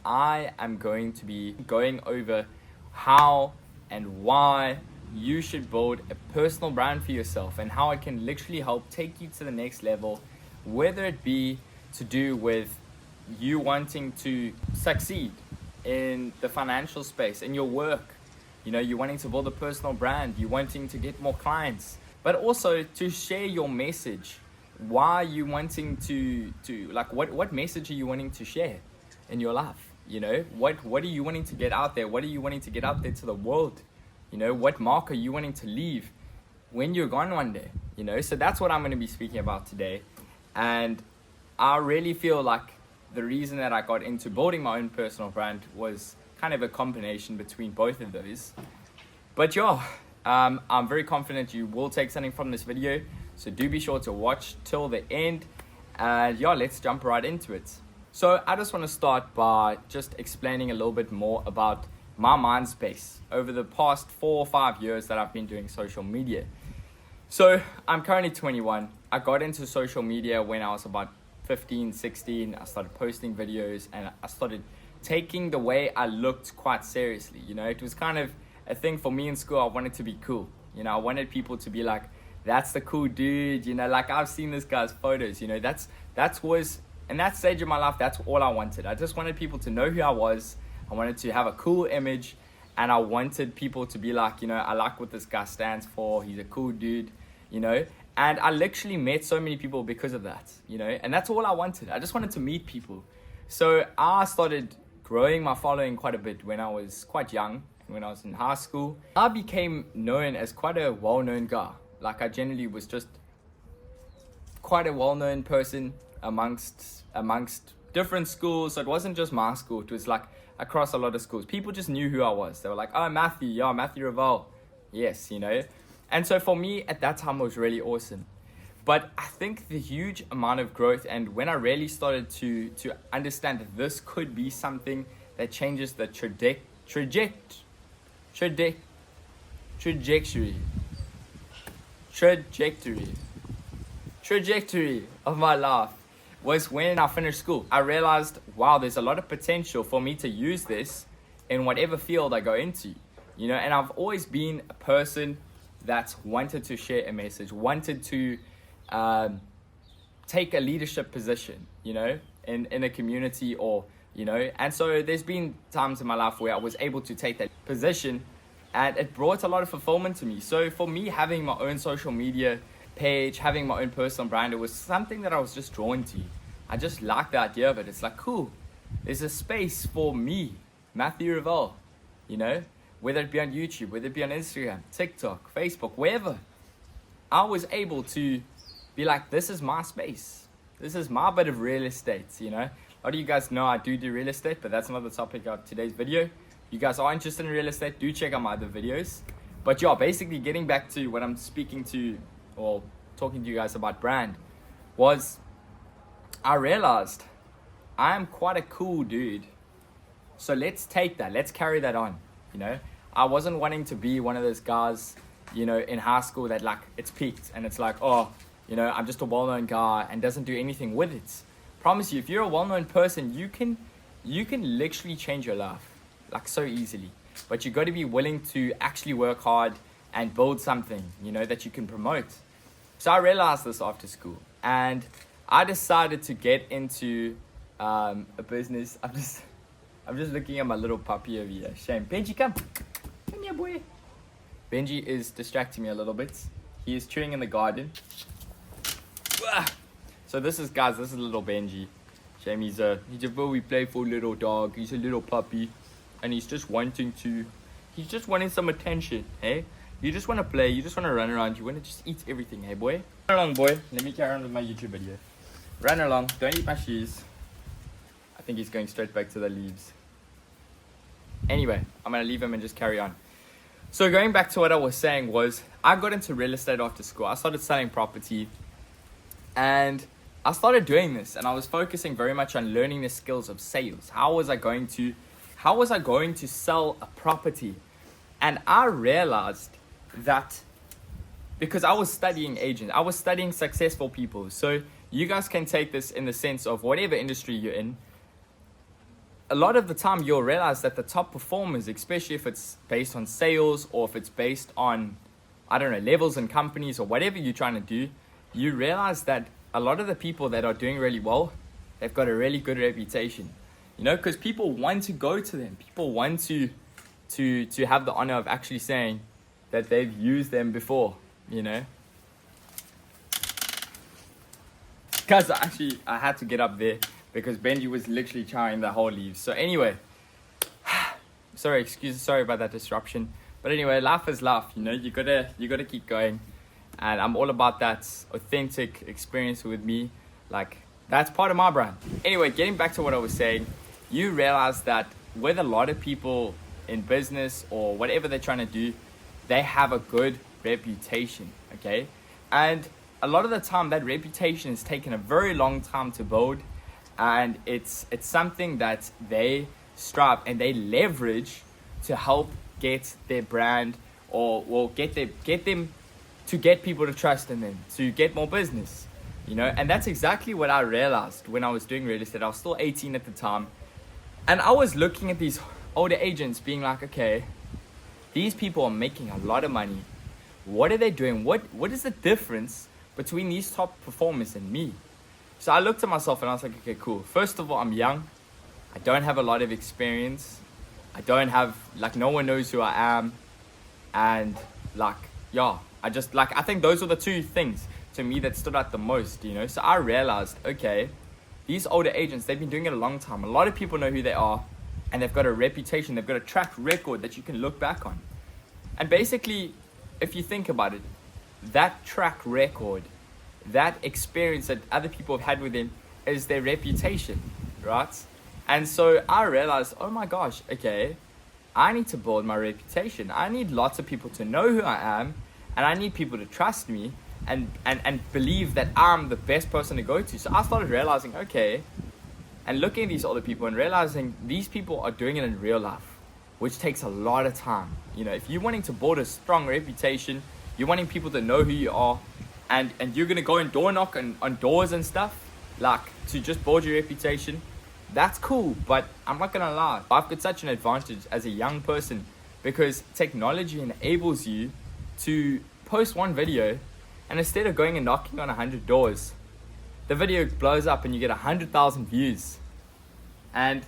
I am going to be going over how and why you should build a personal brand for yourself and how it can literally help take you to the next level, whether it be to do with you wanting to succeed in the financial space, in your work. You know, you're wanting to build a personal brand, you're wanting to get more clients, but also to share your message. Why are you wanting to like, what message are you wanting to share in your life? You know, what are you wanting to get out there? What are you wanting to get out there to the world? You know, what mark are you wanting to leave when you're gone one day? You know, so that's what I'm going to be speaking about today. And I really feel like the reason that I got into building my own personal brand was kind of a combination between both of those. But yeah, I'm very confident you will take something from this video. So do be sure to watch till the end. And yeah, let's jump right into it. So I just want to start by just explaining a little bit more about my mind space over the past 4 or 5 years that I've been doing social media. So I'm currently 21. I got into social media when I was about 15, 16. I started posting videos and I started taking the way I looked quite seriously. You know, it was kind of a thing for me in school. I wanted to be cool. You know, I wanted people to be like, that's the cool dude. You know, like I've seen this guy's photos. You know, that was, in that stage of my life, that's all I wanted. I just wanted people to know who I was. I wanted to have a cool image, and I wanted people to be like, you know, I like what this guy stands for. He's a cool dude, you know. And I literally met so many people because of that, you know. And that's all I wanted. I just wanted to meet people. So I started growing my following quite a bit when I was quite young, when I was in high school. I became known as quite a well-known guy. Like I generally was just quite a well-known person amongst different schools. So it wasn't just my school. It was like across a lot of schools. People just knew who I was. They were like, oh, Matthew, yeah, Matthew Ravel. Yes, you know. And so for me at that time, it was really awesome. But I think the huge amount of growth, and when I really started to understand that this could be something that changes the trajectory of my life, was when I finished school. I realized, wow, there's a lot of potential for me to use this in whatever field I go into, you know. And I've always been a person that wanted to share a message, wanted to take a leadership position, you know, in a community, or, you know. And so there's been times in my life where I was able to take that position, and it brought a lot of fulfillment to me. So for me, having my own social media page, having my own personal brand, it was something that I was just drawn to. I just liked the idea of it. It's like, cool, there's a space for me, Matthew Ravel, you know, whether it be on YouTube, whether it be on Instagram, TikTok, Facebook, wherever. I was able to be like, this is my space. This is my bit of real estate, you know. A lot of you guys know I do real estate, but that's not the topic of today's video. You guys are interested in real estate, do check out my other videos. But yeah, basically getting back to what I'm speaking to, or talking to you guys about brand, was I realized I am quite a cool dude. So let's take that, let's carry that on, you know. I wasn't wanting to be one of those guys, you know, in high school that like it's peaked and it's like, oh, you know, I'm just a well-known guy and doesn't do anything with it. Promise you, if you're a well-known person, you can literally change your life like so easily. But you got to be willing to actually work hard and build something, you know, that you can promote. So I realized this after school, and I decided to get into a business. I'm just looking at my little puppy over here. Shame. Benji, come here, boy. Benji is distracting me a little bit. He is chewing in the garden. So this is little Benji. Shame, he's a very playful little dog. He's a little puppy, and he's just wanting some attention, hey? You just want to play, you just want to run around, you want to just eat everything, hey boy? Run along, boy. Let me carry on with my YouTube video. Run along, don't eat my shoes. I think he's going straight back to the leaves. Anyway, I'm going to leave him and just carry on. So going back to what I was saying was, I got into real estate after school. I started selling property, and I started doing this, and I was focusing very much on learning the skills of sales. How was I going to sell a property? And I realized that because I was studying agents, I was studying successful people. So you guys can take this in the sense of whatever industry you're in. a lot of the time you'll realize that the top performers, especially if it's based on sales or if it's based on, I don't know, levels in companies or whatever you're trying to do, you realize that a lot of the people that are doing really well, they've got a really good reputation, you know, because people want to go to them. People want to have the honor of actually saying that they've used them before, you know. Guys, I had to get up there because Benji was literally trying the whole leave. So anyway, sorry about that disruption. But anyway, life is life, you know. You gotta keep going, and I'm all about that authentic experience with me. Like, that's part of my brand. Anyway, getting back to what I was saying, you realize that with a lot of people in business or whatever they're trying to do, they have a good reputation, okay? And a lot of the time that reputation has taken a very long time to build, and it's something that they strive and they leverage to help get their brand or get them to get people to trust in them, to get more business, you know. And that's exactly what I realized when I was doing real estate. I was still 18 at the time, and I was looking at these older agents being like, okay, these people are making a lot of money. What are they doing? What is the difference between these top performers and me? So I looked at myself and I was like, okay, cool. First of all, I'm young. I don't have a lot of experience. I don't have, like, no one knows who I am. And like, yeah, I think those are the two things to me that stood out the most, you know. So I realized, okay, these older agents, they've been doing it a long time. A lot of people know who they are, and they've got a reputation, they've got a track record that you can look back on. And basically, if you think about it, that track record, that experience that other people have had with them is their reputation, right? And so I realized, oh my gosh, okay, I need to build my reputation. I need lots of people to know who I am, and I need people to trust me and believe that I'm the best person to go to. So I started realizing, okay, and looking at these other people and realizing these people are doing it in real life, which takes a lot of time. You know, if you're wanting to build a strong reputation, you're wanting people to know who you are, and you're going to go and door knock on doors and stuff, like, to just build your reputation, that's cool. But I'm not going to lie, I've got such an advantage as a young person because technology enables you to post one video, and instead of going and knocking on 100 doors, the video blows up and you get 100,000 views. And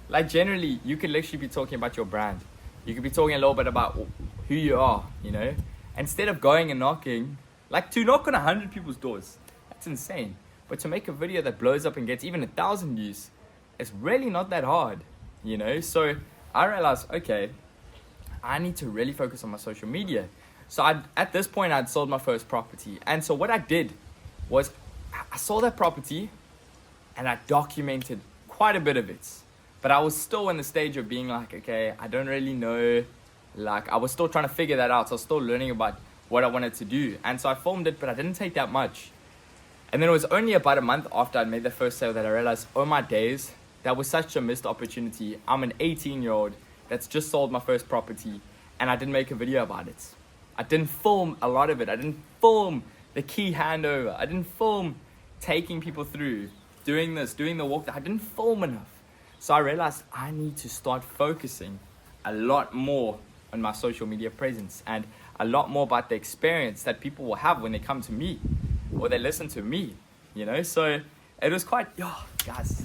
like, generally, you could literally be talking about your brand. You could be talking a little bit about who you are, you know. Instead of going and knocking, like, to knock on 100 people's doors, that's insane. But to make a video that blows up and gets even 1,000 views, it's really not that hard, you know. So I realized, okay, I need to really focus on my social media. So at this point, I'd sold my first property. And so what I did was I sold that property and I documented quite a bit of it. But I was still in the stage of being like, okay, I don't really know. Like, I was still trying to figure that out. So I was still learning about what I wanted to do. And so I filmed it, but I didn't take that much. And then it was only about a month after I made the first sale that I realized, oh my days, that was such a missed opportunity. I'm an 18-year-old that's just sold my first property, and I didn't make a video about it. I didn't film a lot of it. I didn't film the key handover. I didn't film taking people through, doing this, doing the walk. I didn't film enough. So I realized I need to start focusing a lot more on my social media presence and a lot more about the experience that people will have when they come to me or they listen to me, you know. So it was quite, guys,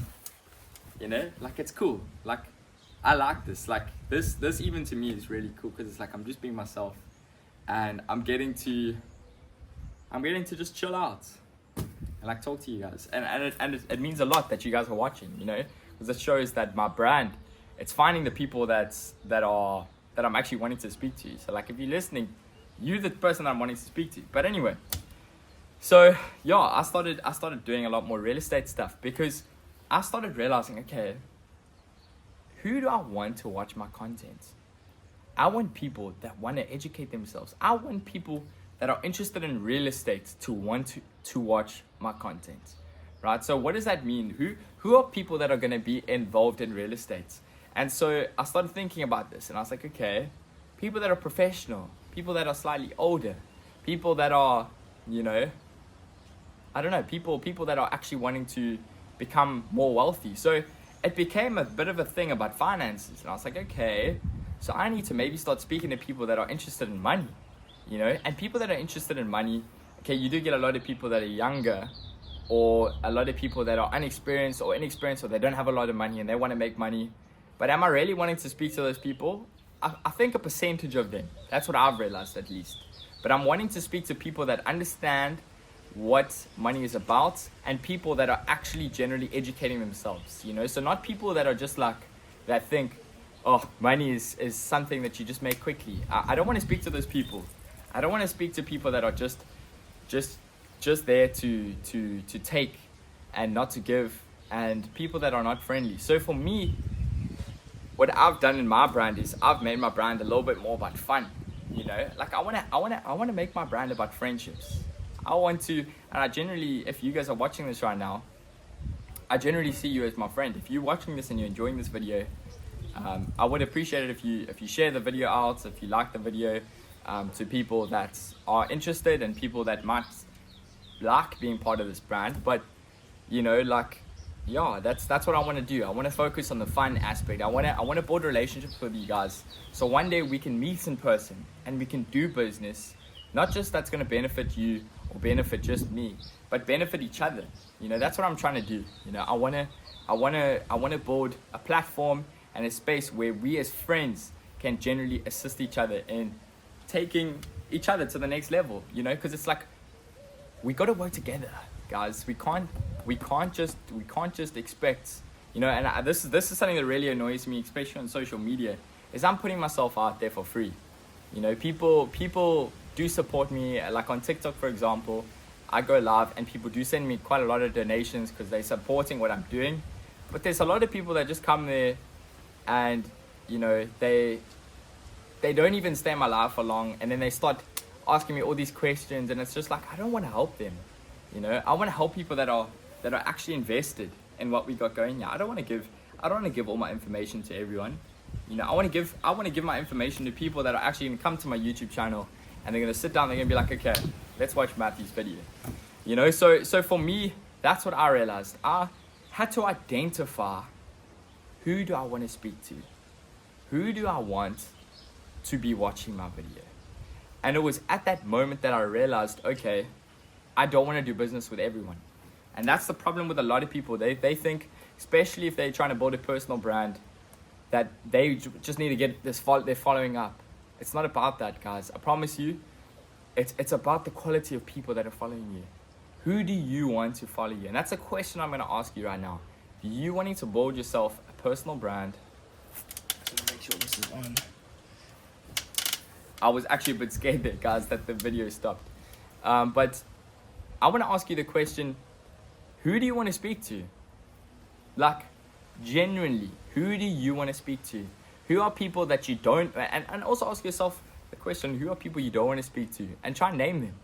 you know, like, it's cool. Like, I like this. Like, this even to me is really cool because it's like I'm just being myself, and I'm getting to just chill out and like talk to you guys, and it means a lot that you guys are watching, you know, because it shows that my brand, it's finding the people that I'm actually wanting to speak to. So like, if you're listening, you're the person I'm wanting to speak to. But anyway, so yeah, I started doing a lot more real estate stuff because I started realizing, okay, who do I want to watch my content? I want people that want to educate themselves. I want people that are interested in real estate to want to watch my content, right? So what does that mean? Who are people that are going to be involved in real estate? And so I started thinking about this, and I was like, okay, people that are professional, people that are slightly older, people that are, you know, I don't know, people that are actually wanting to become more wealthy. So it became a bit of a thing about finances. And I was like, okay, so I need to maybe start speaking to people that are interested in money, you know, and people that are interested in money. Okay, you do get a lot of people that are younger, or a lot of people that are inexperienced, or they don't have a lot of money and they want to make money. But am I really wanting to speak to those people? I think a percentage of them. That's what I've realized, at least. But I'm wanting to speak to people that understand what money is about, and people that are actually generally educating themselves, you know. So not people that are just like, that think, oh, money is something that you just make quickly. I don't want to speak to those people. I don't want to speak to people that are just there to take and not to give, and people that are not friendly. So for me, what I've done in my brand is I've made my brand a little bit more about fun. You know, like I wanna make my brand about friendships. I want to, and I generally, if you guys are watching this right now, I generally see you as my friend. If you're watching this and you're enjoying this video, I would appreciate it if you share the video out, if you like the video, to people that are interested and people that might like being part of this brand. But you know, like, yeah, that's what I want to do. I want to focus on the fun aspect. I want to build relationships with you guys, so one day we can meet in person and we can do business, not just that's going to benefit you or benefit just me, but benefit each other. You know, that's what I'm trying to do. You know, I want to build a platform and a space where we as friends can generally assist each other in taking each other to the next level, you know, because it's like, we got to work together, guys. We can't just expect, you know. And this is something that really annoys me, especially on social media, is I'm putting myself out there for free. You know, people do support me, like on TikTok, for example. I go live and people do send me quite a lot of donations because they're supporting what I'm doing. But there's a lot of people that just come there and, you know, they don't even stay in my life for long, and then they start asking me all these questions, and it's just like, I don't want to help them. You know, I want to help people that are actually invested in what we got going here. I don't want to give all my information to everyone. You know, I want to give my information to people that are actually going to come to my YouTube channel, and they're going to sit down, they're going to be like, okay, let's watch Matthew's video. You know, so for me, that's what I realized. I had to identify, who do I want to speak to? Who do I want to be watching my video? And it was at that moment that I realized, okay, I don't want to do business with everyone. And that's the problem with a lot of people. They think, especially if they're trying to build a personal brand, that they just need to get their following up. It's not about that, guys. I promise you, it's about the quality of people that are following you. Who do you want to follow you? And that's a question I'm going to ask you right now. Do you wanting to build yourself a personal brand? So make sure this is on. I was actually a bit scared there, guys, that the video stopped. But I want to ask you the question, who do you want to speak to? Like, genuinely, who do you want to speak to? Who are people that you don't, and also ask yourself the question, who are people you don't want to speak to? And try and name them.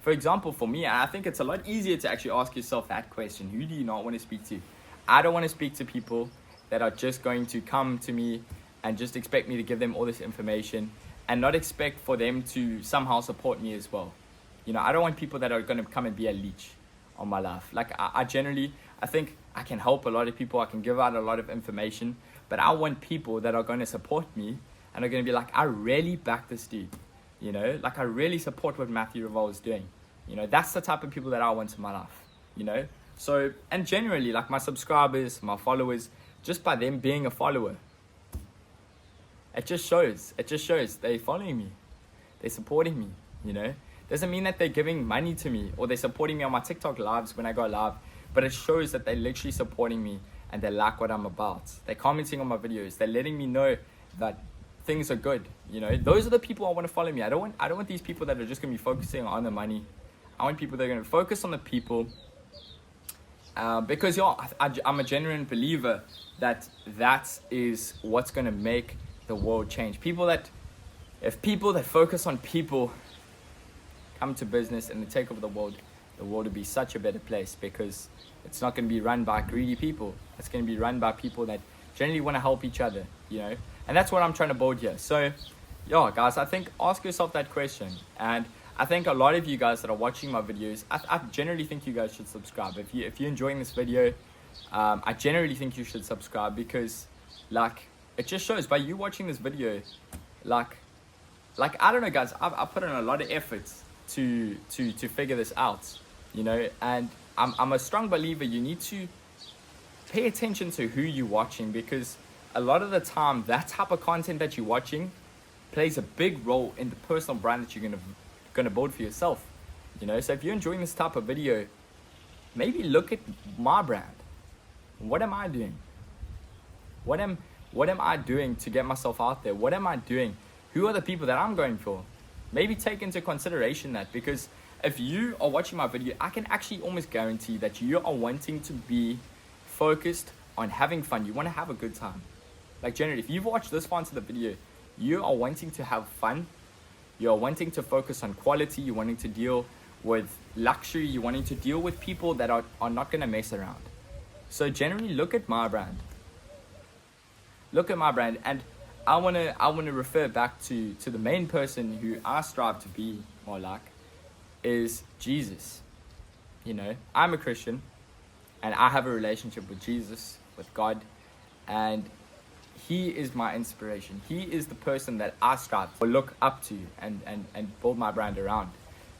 For example, for me, I think it's a lot easier to actually ask yourself that question. Who do you not want to speak to? I don't want to speak to people that are just going to come to me and just expect me to give them all this information and not expect for them to somehow support me as well. You know, I don't want people that are going to come and be a leech on my life. Like, I think I can help a lot of people. I can give out a lot of information. But I want people that are going to support me and are going to be like, I really back this dude. You know, like, I really support what Matthew Raval is doing. You know, that's the type of people that I want in my life. You know, so, and generally, like, my subscribers, my followers, just by them being a follower, it just shows they're following me, they're supporting me. You know, doesn't mean that they're giving money to me or they're supporting me on my TikTok lives when I go live, but it shows that they're literally supporting me and they like what I'm about. They're commenting on my videos. They're letting me know that things are good. You know, those are the people I want to follow me. I don't want these people that are just going to be focusing on the money. I want people that are going to focus on the people. Because I'm a genuine believer that is what's going to make the world change. If people that focus on people come to business and they take over the world will be such a better place, because it's not going to be run by greedy people. It's going to be run by people that generally want to help each other, you know. And that's what I'm trying to build here. So, yeah, guys, I think ask yourself that question. And I think a lot of you guys that are watching my videos, I generally think you guys should subscribe. If you're enjoying this video, I generally think you should subscribe because, like, it just shows by you watching this video, like I don't know, guys. I put in a lot of effort to figure this out, you know, and I'm a strong believer. You need to pay attention to who you're watching, because a lot of the time that type of content that you're watching plays a big role in the personal brand that you're gonna build for yourself, you know. So if you're enjoying this type of video, maybe look at my brand. What am I doing? What am I doing to get myself out there? What am I doing? Who are the people that I'm going for? Maybe take into consideration that, because if you are watching my video, I can actually almost guarantee that you are wanting to be focused on having fun. You want to have a good time. Like, generally, if you've watched this far into the video, you are wanting to have fun. You're wanting to focus on quality. You're wanting to deal with luxury. You're wanting to deal with people that are not going to mess around. So generally, look at my brand. Look at my brand. And I wanna refer back to the main person who I strive to be more like, is Jesus. You know, I'm a Christian and I have a relationship with Jesus, with God, and he is my inspiration. He is the person that I strive to look up to and build my brand around.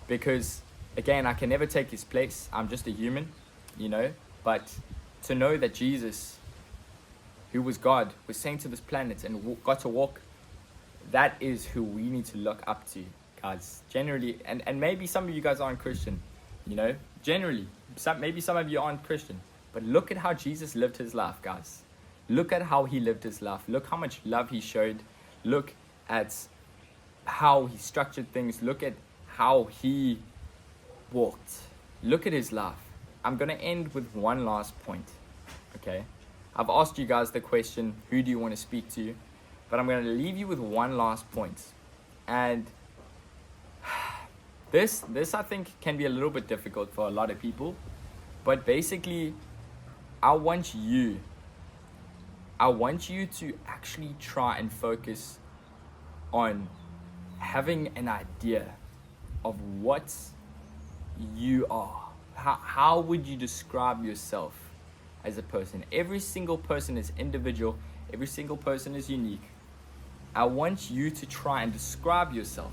Because again, I can never take his place. I'm just a human, you know, but to know that Jesus, who was God, was sent to this planet and got to walk, that is who we need to look up to, guys. Generally, and maybe some of you guys aren't Christian, you know, generally, maybe some of you aren't Christian, but look at how Jesus lived his life, guys. Look at how he lived his life. Look how much love he showed. Look at how he structured things. Look at how he walked. Look at his life. I'm going to end with one last point, okay? I've asked you guys the question, who do you want to speak to? But I'm going to leave you with one last point. And this I think can be a little bit difficult for a lot of people. But basically, I want you to actually try and focus on having an idea of what you are. How would you describe yourself as a person? Every single person is individual. Every single person is unique. I want you to try and describe yourself.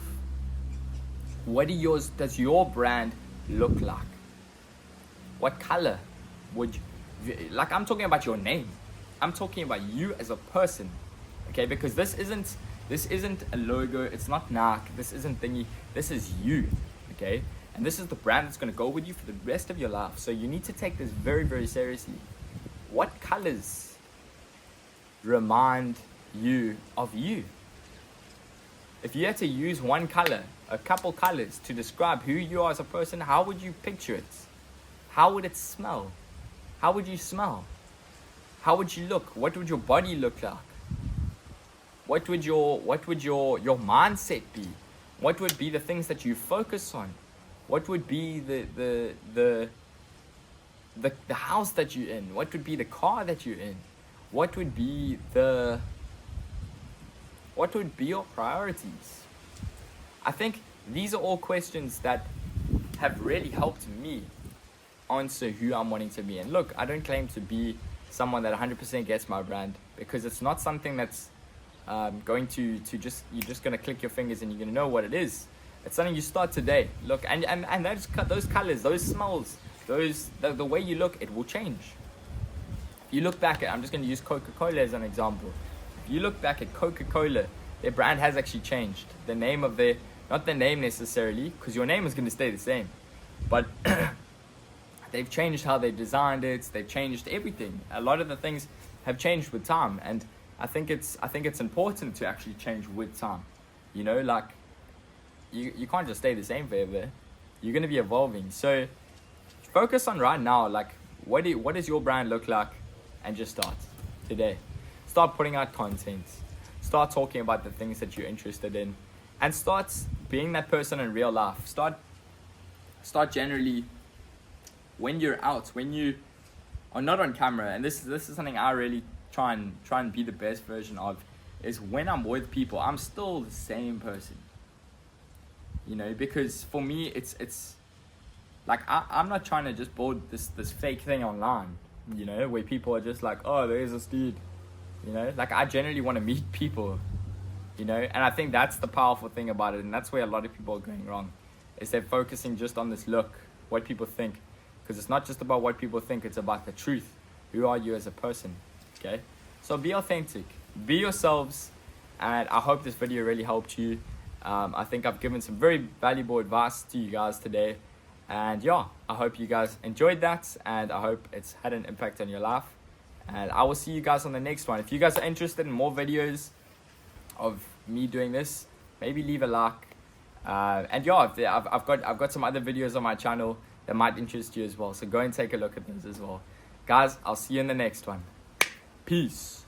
What does your brand look like? What color would you, like, I'm talking about your name. I'm talking about you as a person, okay? Because this isn't a logo. It's not Nike. This isn't thingy. This is you, okay? And this is the brand that's going to go with you for the rest of your life. So you need to take this very, very seriously. What colors remind you of you? If you had to use one color, a couple colors to describe who you are as a person, how would you picture it? How would it smell? How would you smell? How would you look? What would your body look like? What would your mindset be? What would be the things that you focus on? What would be the house that you're in? What would be the car that you're in? What would be your priorities? I think these are all questions that have really helped me answer who I'm wanting to be. And look, I don't claim to be someone that 100% gets my brand, because it's not something that's going to just, you're just going to click your fingers and you're going to know what it is. It's something you start today. Look, and those colors, those smells, the way you look, it will change. You look back at, I'm just going to use Coca-Cola as an example. If you look back at Coca-Cola, their brand has actually changed. The name of their, not the name necessarily, because your name is going to stay the same, but they've changed how they've designed it. They've changed everything. A lot of the things have changed with time, and I think it's important to actually change with time. You know, like, you can't just stay the same forever. You're going to be evolving. So focus on right now, like, what does your brand look like, and just start today. Start putting out content. Start talking about the things that you're interested in, and start being that person in real life. Start generally when you're out, when you are not on camera, and this is something I really try and be the best version of, is when I'm with people, I'm still the same person. You know, because for me, it's like I'm not trying to just build this fake thing online. you know, where people are just like, oh, there's this dude, you know, like I generally want to meet people, you know, and I think that's the powerful thing about it, and that's where a lot of people are going wrong, is they're focusing just on this look, what people think, because it's not just about what people think, it's about the truth. Who are you as a person? Okay, so be authentic, be yourselves, and I hope this video really helped you. I think I've given some very valuable advice to you guys today, and yeah, I hope you guys enjoyed that, and I hope it's had an impact on your life, and I will see you guys on the next one. If you guys are interested in more videos of me doing this, maybe leave a like, and yeah, I've got some other videos on my channel that might interest you as well, so go and take a look at those as well. Guys, I'll see you in the next one. Peace.